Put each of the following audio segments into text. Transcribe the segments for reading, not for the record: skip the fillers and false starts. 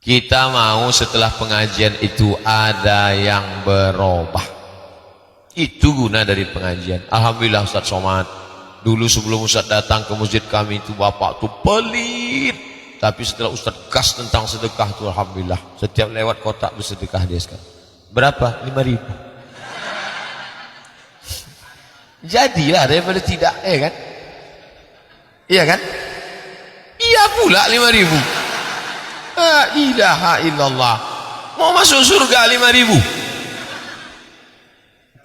Kita mau setelah pengajian itu ada yang berubah. Itu guna dari pengajian. Alhamdulillah Ustaz Somad. Dulu sebelum Ustaz datang ke masjid kami itu bapak tuh pelit. Tapi setelah Ustaz gas tentang sedekah itu alhamdulillah. Setiap lewat kotak bersedekah dia sekarang. Berapa? 5.000. Jadilah daripada tidak, ya kan? Iya kan? Iya pula 5.000. La ilaha illallah. Mau masuk surga 5.000.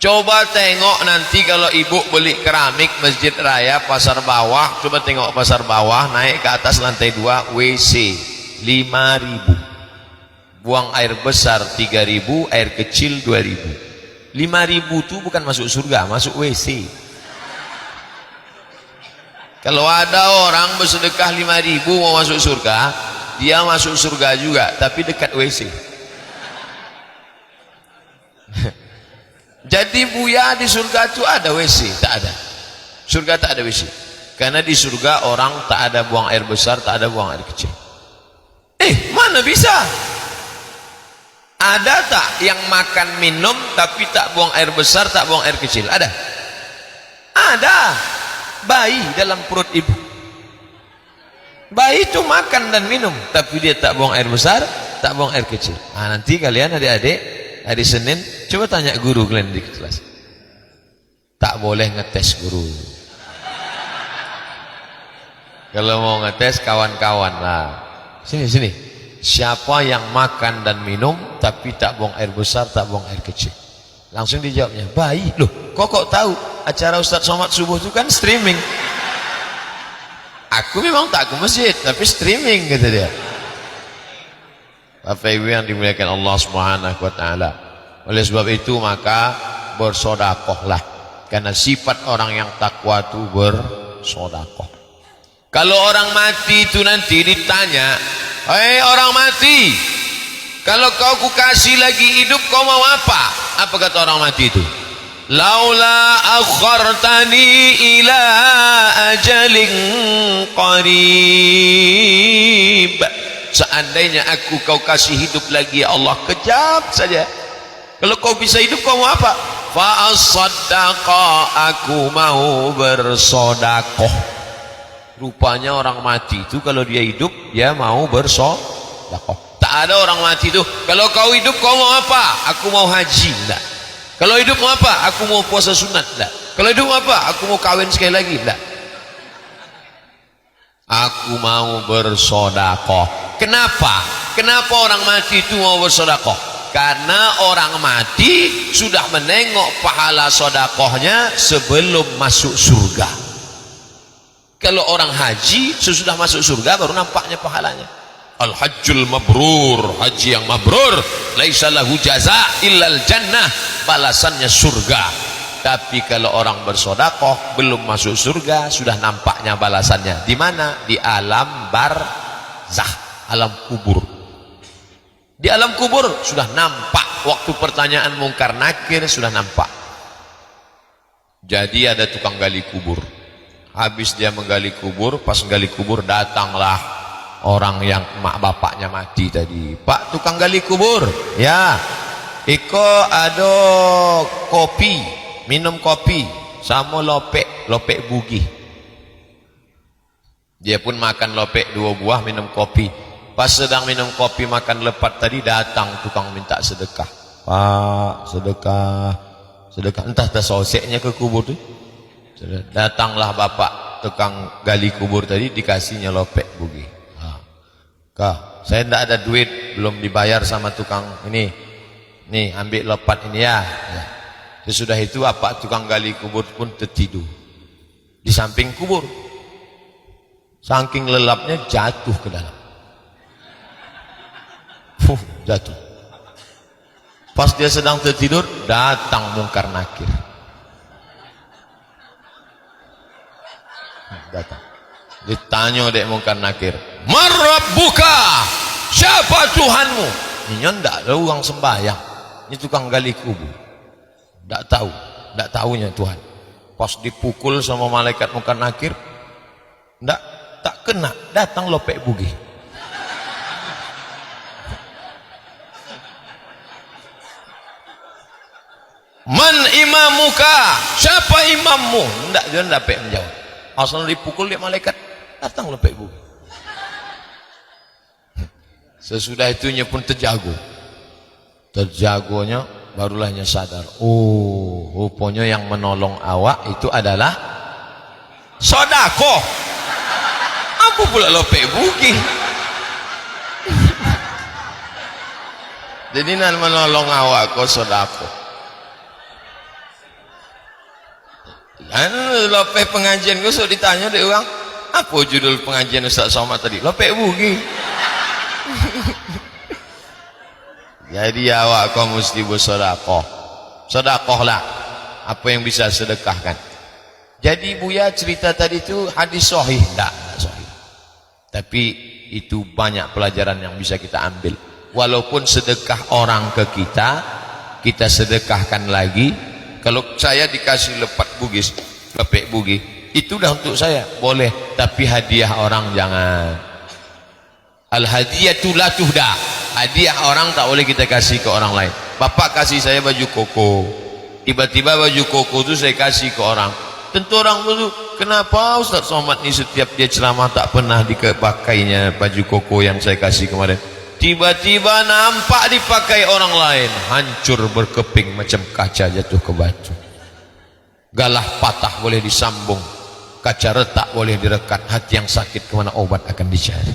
Coba tengok nanti kalau ibu beli keramik Masjid Raya Pasar Bawah. Coba tengok Pasar Bawah, naik ke atas lantai 2, WC 5.000. Buang air besar 3.000, air kecil 2.000. 5.000 itu bukan masuk surga, masuk WC. Kalau ada orang bersedekah 5.000 mau masuk surga, dia masuk surga juga, tapi dekat WC. Jadi Buya di surga itu ada WC? Tak ada. Surga tak ada WC. Karena di surga orang tak ada buang air besar, tak ada buang air kecil. Mana bisa? Ada tak yang makan minum tapi tak buang air besar, tak buang air kecil? Ada? Ada. Bayi dalam perut ibu. Bayi itu makan dan minum, tapi dia tak buang air besar, tak buang air kecil. Nanti kalian adik-adik hari Senin coba tanya guru kalian di kelas. Tak boleh ngetes guru. Kalau mau ngetes kawan-kawan lah. Sini. Siapa yang makan dan minum tapi tak buang air besar, tak buang air kecil? Langsung dijawabnya, bayi. Loh, kok tahu? Acara Ustaz Somad subuh itu kan streaming. Aku memang tak ke masjid, tapi streaming, kata dia. Bapak Ibu yang dimuliakan Allah Subhanahu wa taala. Oleh sebab itu maka bersedekahlah. Karena sifat orang yang takwa itu bersedekah. Kalau orang mati itu nanti ditanya, "Hei orang mati, kalau kau kukasih lagi hidup kau mau apa?" Apa kata orang mati itu? Laula akhartani ila ajalin qarib. Seandainya aku kau kasih hidup lagi ya Allah, kejap saja. Kalau kau bisa hidup kau mau apa? Fa as-saddaqa, aku mau bersedekah. Rupanya orang mati itu kalau dia hidup dia mau bersedekah. Tak ada orang mati itu, kalau kau hidup kau mau apa? Aku mau haji. Enggak. Kalau hidup mau apa? Aku mau puasa sunat. Enggak. Kalau hidup mau apa? Aku mau kawin sekali lagi. Enggak. Aku mau bersedekah. Kenapa? Kenapa orang mati itu mau bersedekah? Karena orang mati sudah menengok pahala sedekahnya sebelum masuk surga. Kalau orang haji sesudah masuk surga baru nampaknya pahalanya. Al-hajjul mabrur, haji yang mabrur, laisa lahu jaza illal jannah, balasannya surga. Tapi kalau orang bersedekah belum masuk surga sudah nampaknya balasannya. Di mana? Di alam barzakh, alam kubur. Di alam kubur sudah nampak, waktu pertanyaan mungkar nakir sudah nampak. Jadi ada tukang gali kubur. Habis dia menggali kubur, pas menggali kubur datanglah orang yang mak bapaknya mati tadi. Pak tukang gali kubur, ya, iko ada kopi, minum kopi sama lopek bugi. Dia pun makan lopek 2 buah, minum kopi. Pas sedang minum kopi makan lepat tadi datang tukang minta sedekah. Pak sedekah, entah tersoseknya ke kubur tu. Datanglah bapak tukang gali kubur tadi, dikasihnya lopek bugi. Kah, saya tidak ada duit, belum dibayar sama tukang ini. Nih, ambil lopat ini ya. Sesudah itu apa tukang gali kubur pun tertidur di samping kubur. Saking lelapnya jatuh ke dalam. Jatuh. Pas dia sedang tertidur, datang mungkar nakir. Datang. Ditanya dek mungkar nakir, "Marabbuka? Siapa Tuhanmu?" Ini enggak ada orang sembahyang. Ini tukang gali kubur. Enggak tahunya Tuhan. Pas dipukul sama malaikat mungkar nakir, tak kena, datang lopek bugi. Man imamuka, siapa imammu? Enggak, dia enggak dapat menjawab. Asal dipukul dia malaikat, datang lepek bu. Sesudah itunya pun terjagonya barulahnya sadar, oh rupanya yang menolong awak itu adalah sodako. Apa pula lepek bugi? Jadi nan menolong awak kau sodako. Dan lepek pengajian kau so ditanya deh orang, apa judul pengajian Ustaz Somad tadi? Lepek bugi. Jadi awak kau mesti bersedekah. Sedekahlah apa yang bisa sedekahkan. Jadi Buya cerita tadi itu hadis sahih, enggak sahih. Tapi itu banyak pelajaran yang bisa kita ambil. Walaupun sedekah orang ke kita, kita sedekahkan lagi. Kalau saya dikasih lepek bugis, itu dah untuk saya, boleh. Tapi hadiah orang jangan. Al hadiyatu la tuhda. Hadiah orang tak boleh kita kasih ke orang lain. Bapak kasih saya baju koko, tiba-tiba baju koko itu saya kasih ke orang. Tentu orang itu, kenapa Ustaz Somad ni setiap dia ceramah tak pernah dipakainya baju koko yang saya kasih kemarin. Tiba-tiba nampak dipakai orang lain, hancur berkeping macam kaca jatuh ke batu. Galah patah boleh disambung, kaca retak boleh direkat, hati yang sakit kemana obat akan dicari.